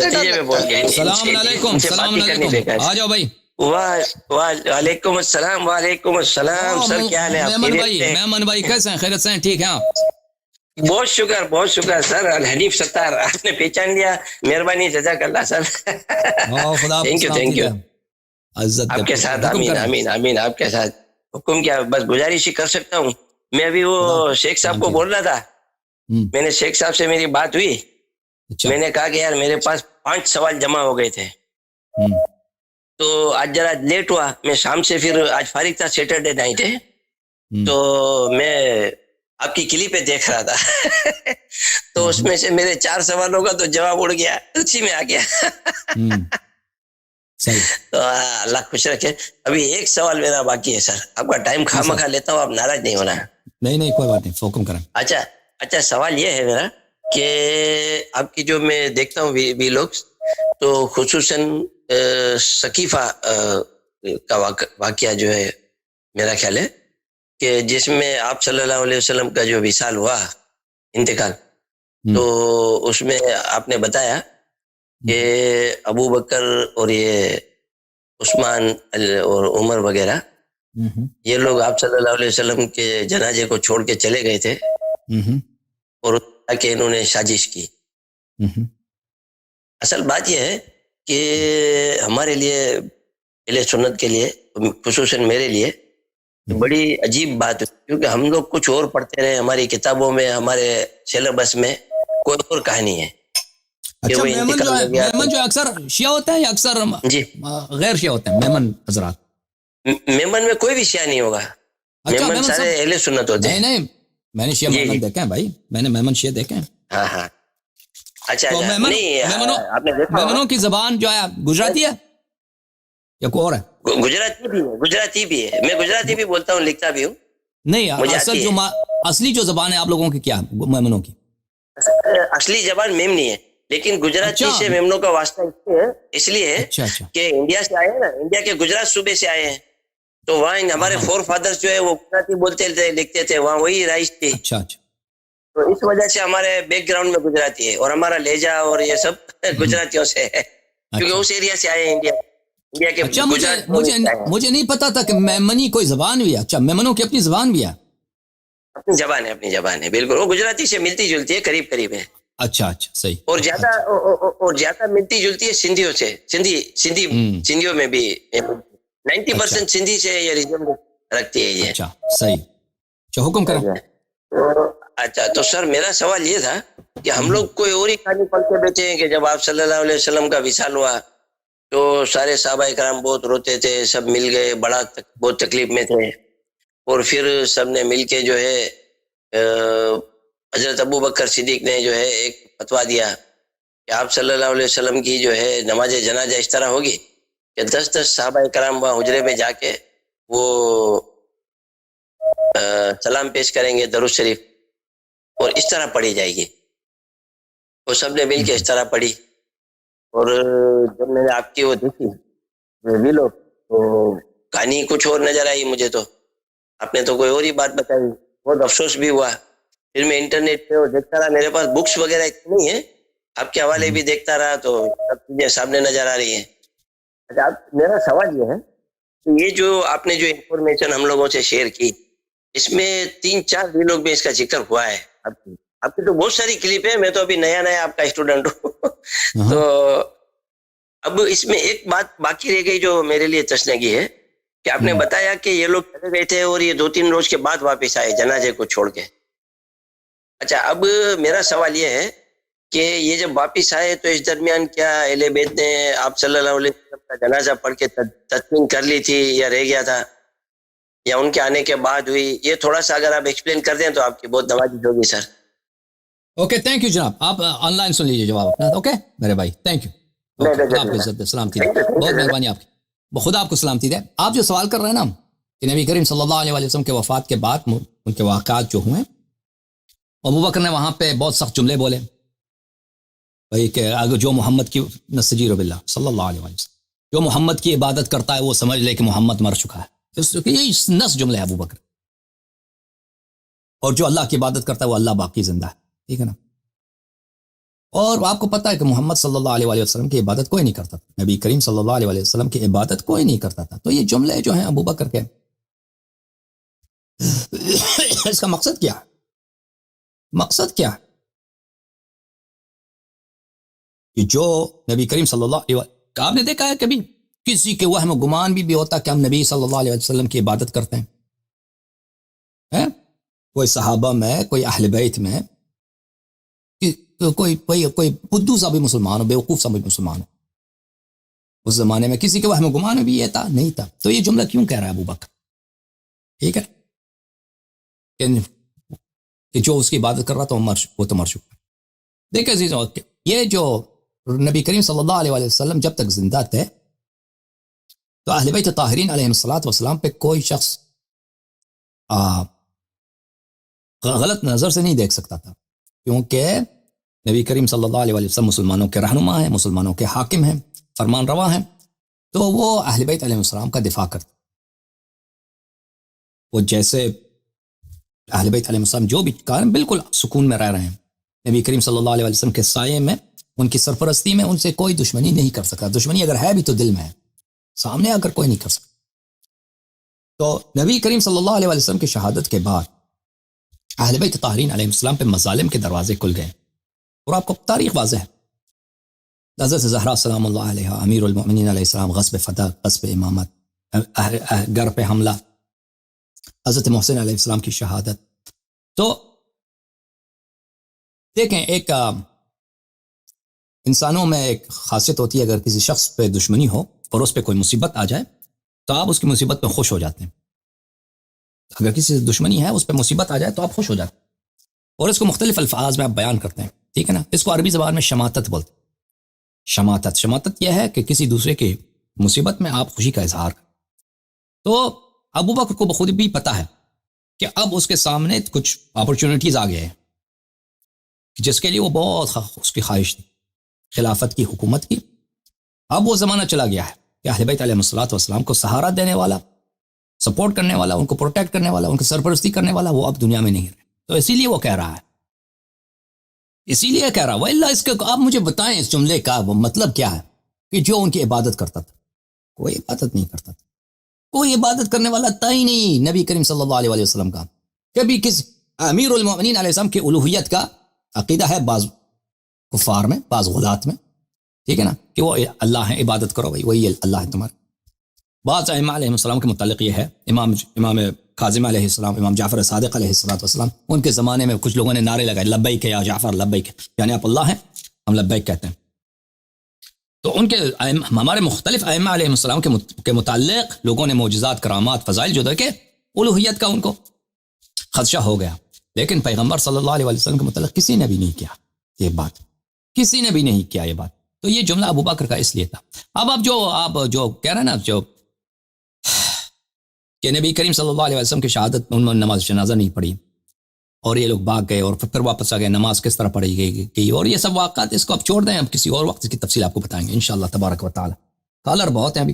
نتیجے میں پہنچ گئے. السلام علیکم. السلام علیکم. آ جاؤ بھائی. وعلیکم السلام. وعلیکم السلام. سر کیا حال ہے آپ؟ میمن بھائی کیسے ہیں؟ خیریت سے ہیں؟ ٹھیک ہیں آپ؟ بہت شکر بہت شکر سر. الحنیف ستار آپ نے پہچان لیا. مہربانی جزاک اللہ sir. Thank you thank you. آپ کے ساتھ آمین آمین آمین. آپ کے ساتھ حکم کیا بس گزارش ہی کر سکتا ہوں. میں ابھی وہ شیخ صاحب کو بول رہا تھا. میں نے شیخ صاحب سے میری بات ہوئی. میں نے کہا کہ یار میرے پاس 5 سوال جمع ہو گئے تھے تو آج ذرا لیٹ ہوا. میں شام سے پھر آج فارغ تھا, سیٹرڈے نائٹ ہے تو میں آپ کی کلپ پہ دیکھ رہا تھا تو اس میں سے میرے 4 سوالوں کا تو جواب اڑ گیا, اسی میں آ گیا. تو اللہ خوش رکھے. ابھی ایک سوال میرا باقی ہے سر. آپ کا ٹائم خواہ لیتا ہوں, آپ ناراض نہیں ہونا. نہیں کوئی بات نہیں, حکم کریں. اچھا سوال یہ ہے میرا کہ آپ کی جو میں دیکھتا ہوں وی لوگ تو خصوصاً ثقیفہ کا واقعہ جو ہے میرا خیال ہے کہ جس میں آپ صلی اللہ علیہ وسلم کا جو وصال ہوا, انتقال, تو اس میں آپ نے بتایا کہ ابو بکر اور یہ عثمان اور عمر وغیرہ یہ لوگ آپ صلی اللہ علیہ وسلم کے جنازے کو چھوڑ کے چلے گئے تھے اور کہ انہوں نے سازش کی. اصل بات یہ ہے کہ ہمارے لیے اہل سنت کے لیے خصوصاً میرے لیے بڑی عجیب بات ہے کیونکہ ہم لوگ کچھ اور پڑھتے رہے, ہماری کتابوں میں ہمارے سلیبس میں کوئی اور کہانی ہے. اچھا میمن جو اکثر شیعہ ہوتے ہیں یا اکثر جی غیر شیعہ ہوتے ہیں میمن حضرات؟ میمن میں کوئی بھی شیعہ نہیں ہوگا. میمن سارے اہل سنت ہوتے ہیں. نہیں میں نے شیعہ میمن دیکھے ہیں بھائی, میں نے میمن شیعہ دیکھے ہیں. ہاں اچھا میمنوں کی زبان جو ہے گجراتی ہے یا کوئی اور ہے؟ گجراتی بھی ہے. میں گجراتی بھی بولتا ہوں, لکھتا بھی ہوں. نہیں اصلی جو زبان ہے آپ لوگوں کی کیا ہے میمنوں کی؟ اصلی زبان میمنی ہے لیکن گجراتی سے میمنوں کا واسطہ اس لیے ہے کہ انڈیا سے آئے ہیں نا, انڈیا کے گجرات صوبے سے آئے ہیں تو وہاں ہمارے فور فادرز جو ہے وہ گجراتی بولتے تھے, لکھتے تھے, وہاں وہی رائج تھی. تو اس وجہ سے ہمارے بیک گراؤنڈ میں گجراتی ہے اور ہمارا لہجہ اور یہ سب گجراتیوں سے ہے کیونکہ اس ایریا سے آئے ہیں انڈیا کے. مجھے نہیں پتا تھا کہ میمنی کوئی زبان بھی ہے. اچھا میمنوں کی اپنی زبان بھی ہے؟ اپنی زبان ہے بالکل. وہ گجراتی سے ملتی جلتی ہے, قریب ہے. اچھا صحیح. اور زیادہ ملتی جلتی ہے سندھیوں سے. سندھیوں میں بھی 90% سندھی سے یہ ریجن رکھتی ہے یہ. اچھا صحیح. اچھا حکم کریں. اچھا تو سر میرا سوال یہ تھا کہ ہم لوگ کوئی اور ہی کہانی پڑھ کے بیٹھے ہیں کہ جب آپ صلی اللہ علیہ وسلم کا وصال ہوا تو سارے صحابہ کرام بہت روتے تھے, سب مل گئے, بہت تکلیف میں تھے اور پھر سب نے مل کے جو ہے حضرت ابو بکر صدیق نے جو ہے ایک فتویٰ دیا کہ آپ صلی اللہ علیہ وسلم کی جو ہے نماز جنازہ اس طرح ہوگی کہ 10 صحابہ کرام وہاں حجرے میں جا کے وہ سلام پیش کریں گے, درود شریف, اور اس طرح پڑھی جائے گی. وہ سب نے مل کے اس طرح پڑھی. اور جب میں نے آپ کی وہ دیکھی ویلو تو کہانی کچھ اور نظر آئی مجھے. تو آپ نے تو کوئی اور ہی بات بتائی, بہت افسوس بھی ہوا. پھر میں انٹرنیٹ پہ دیکھتا رہا, میرے پاس بکس وغیرہ اتنی نہیں ہے, آپ کے حوالے بھی دیکھتا رہا تو سب چیزیں سامنے نظر آ رہی ہیں. اچھا میرا سوال یہ ہے کہ یہ جو آپ نے جو انفارمیشن ہم لوگوں سے شیئر کی اس میں 3-4 ویلوگ میں اس کا ذکر ہوا ہے. آپ کی تو بہت ساری کلپ ہے, میں تو ابھی نیا آپ کا اسٹوڈنٹ ہوں. تو اب اس میں ایک بات باقی رہ گئی جو میرے لیے تشنگی ہے کہ آپ نے بتایا کہ یہ لوگ چلے گئے تھے اور یہ 2-3 روز کے بعد واپس آئے جنازے کو چھوڑ کے. اچھا اب میرا سوال یہ ہے کہ یہ جب واپس آئے تو اس درمیان کیا اہل بیت نے آپ صلی اللہ علیہ وسلم کا جنازہ پڑھ کے تدفین کر لی تھی یا رہ گیا تھا یا ان کے آنے کے بعد ہوئی؟ یہ تھوڑا سا اگر آپ ایکسپلین کر دیں تو آپ کی بہت نوازش ہوگی سر. اوکے تھینک یو جناب, آپ آن لائن سن لیجیے جواب اپنا. اوکے میرے بھائی تھینک یو. آپ کو عزت دے, سلامتی دے, بہت مہربانی آپ کی, خدا آپ کو سلامتی دے. آپ جو سوال کر رہے ہیں نا کہ نبی کریم صلی اللہ علیہ وسلم کے وفات کے بعد ان کے واقعات جو ہوئے, ابو بکر نے وہاں پہ بہت سخت جملے بولے بھائی کہ اگر جو محمد کی نستجیر باللہ صلی اللہ علیہ وسلم, جو محمد کی عبادت کرتا ہے وہ سمجھ لے کہ محمد مر چکا ہے. یہی نس جملے ہے ابو بکر. اور جو اللہ کی عبادت کرتا ہے وہ اللہ باقی زندہ ہے. ٹھیک ہے نا. اور آپ کو پتہ ہے کہ محمد صلی اللہ علیہ وآلہ وسلم کی عبادت کوئی نہیں کرتا تھا، نبی کریم صلی اللہ علیہ وآلہ وسلم کی عبادت کوئی نہیں کرتا تھا. تو یہ جملے جو ہیں ابو بکر کے اس کا مقصد کیا ہے؟ مقصد کیا ہے کہ جو نبی کریم صلی اللہ علیہ وسلم، آپ نے دیکھا ہے کبھی کسی کے وہم و گمان بھی ہوتا کہ ہم نبی صلی اللہ علیہ وسلم کی عبادت کرتے ہیں؟ کوئی صحابہ میں، کوئی اہل بیت میں، کوئی بدو سا بھی مسلمان ہو، بیوقوف سا بھی مسلمان ہو، اس زمانے میں کسی کے وہم و گمان میں بھی یہ تھا نہیں تھا. تو یہ جملہ کیوں کہہ رہا ہے ابو بکر؟ ٹھیک ہے کہ جو اس کی عبادت کر رہا تھا وہ تو مر چکا. دیکھیں عزیزوں، یہ جو نبی کریم صلی اللہ علیہ وسلم جب تک زندہ تھے تو اہل بیت طاہرین علیہم الصلوۃ والسلام پہ کوئی شخص غلط نظر سے نہیں دیکھ سکتا تھا، کیونکہ نبی کریم صلی اللہ علیہ وسلم مسلمانوں کے رہنما ہیں، مسلمانوں کے حاکم ہیں، فرمان روا ہیں. تو وہ اہل بیت علیہ السلام کا دفاع کرتے. وہ جیسے اہل بیت علیہ السلام جو بھی کام بالکل سکون میں رہ رہے ہیں، نبی کریم صلی اللہ علیہ وسلم کے سائے میں، ان کی سرپرستی میں، ان سے کوئی دشمنی نہیں کر سکتا. دشمنی اگر ہے بھی تو دل میں ہے، سامنے آ کر کوئی نہیں کر سکتا. تو نبی کریم صلی اللہ علیہ وسلم کی شہادت کے بعد اہل بیت طاہرین علیہ السلام پہ مظالم کے دروازے کھل گئے. اور آپ کو تاریخ واضح ہے، حضرت زہرا سلام اللہ علیہ، امیر المؤمنین علیہ السلام، غصب فتح، غصب امامت، گھر پہ حملہ، حضرت محسن علیہ السلام کی شہادت. تو دیکھیں، ایک انسانوں میں ایک خاصیت ہوتی ہے، اگر کسی شخص پہ دشمنی ہو اور اس پہ کوئی مصیبت آ جائے تو آپ اس کی مصیبت پہ خوش ہو جاتے ہیں. اگر کسی سے دشمنی ہے، اس پہ مصیبت آ جائے تو آپ خوش ہو جاتے ہیں، اور اس کو مختلف الفاظ میں آپ بیان کرتے ہیں. ٹھیک ہے نا؟ اس کو عربی زبان میں شماتت بولتے ہیں. شماتت یہ ہے کہ کسی دوسرے کی مصیبت میں آپ خوشی کا اظہار کریں. تو ابو بکر کو بخود بھی پتا ہے کہ اب اس کے سامنے کچھ اپرچونٹیز آ گئے ہیں جس کے لیے وہ بہت اس کی خواہش تھی، خلافت کی، حکومت کی. اب وہ زمانہ چلا گیا ہے کہ اہل بیت علیہ الصلوۃ والسلام کو سہارا دینے والا، سپورٹ کرنے والا، ان کو پروٹیکٹ کرنے والا، ان کی سرپرستی کرنے والا وہ اب دنیا میں نہیں رہے. تو اسی لیے وہ کہہ رہا ہے، وَإِلَّا اس کے آپ مجھے بتائیں اس جملے کا وہ مطلب کیا ہے کہ جو ان کی عبادت کرتا تھا. کوئی عبادت نہیں کرتا تھا، کوئی عبادت کرنے والا تھا ہی نہیں نبی کریم صلی اللہ علیہ وسلم کا. کبھی کسی امیر المؤمنین علیہ السلام کی الوہیت کا عقیدہ ہے بعض کفار میں، بعض غلات میں، ٹھیک ہے نا، کہ وہ اللہ ہے، عبادت کرو بھائی، وہی اللہ ہے تمہارا. بعض ائمہ علیہ السلام کے متعلق یہ ہے، امام کاظم علیہ السلام، امام جعفر صادق علیہ السلام، ان کے زمانے میں کچھ لوگوں نے نعرے لگائے، لبیک یا جعفر لبیک، یعنی آپ اللہ ہیں، ہم لبیک کہتے ہیں. تو ان کے ہمارے مختلف ائمہ علیہ السلام کے متعلق لوگوں نے معجزات، کرامات، فضائل جو دیکھے، الوہیت کا ان کو خدشہ ہو گیا. لیکن پیغمبر صلی اللہ علیہ وسلم کے متعلق کسی نے بھی نہیں کیا یہ بات، کسی نے بھی نہیں کیا یہ بات. تو یہ جملہ ابو بکر کا اس لیے تھا. اب آپ جو کہہ رہے ہیں نا، جو کہ نبی کریم صلی اللہ علیہ وسلم کی شہادت میں انہوں نے نماز جنازہ نہیں پڑھی اور یہ لوگ بھاگ گئے اور پھر واپس آ گئے، نماز کس طرح پڑھی گئی اور یہ سب واقعات، اس کو آپ چھوڑ دیں، اب کسی اور وقت اس کی تفصیل آپ کو بتائیں گے انشاءاللہ تبارک و تعالی. کالر بہت ہیں ابھی.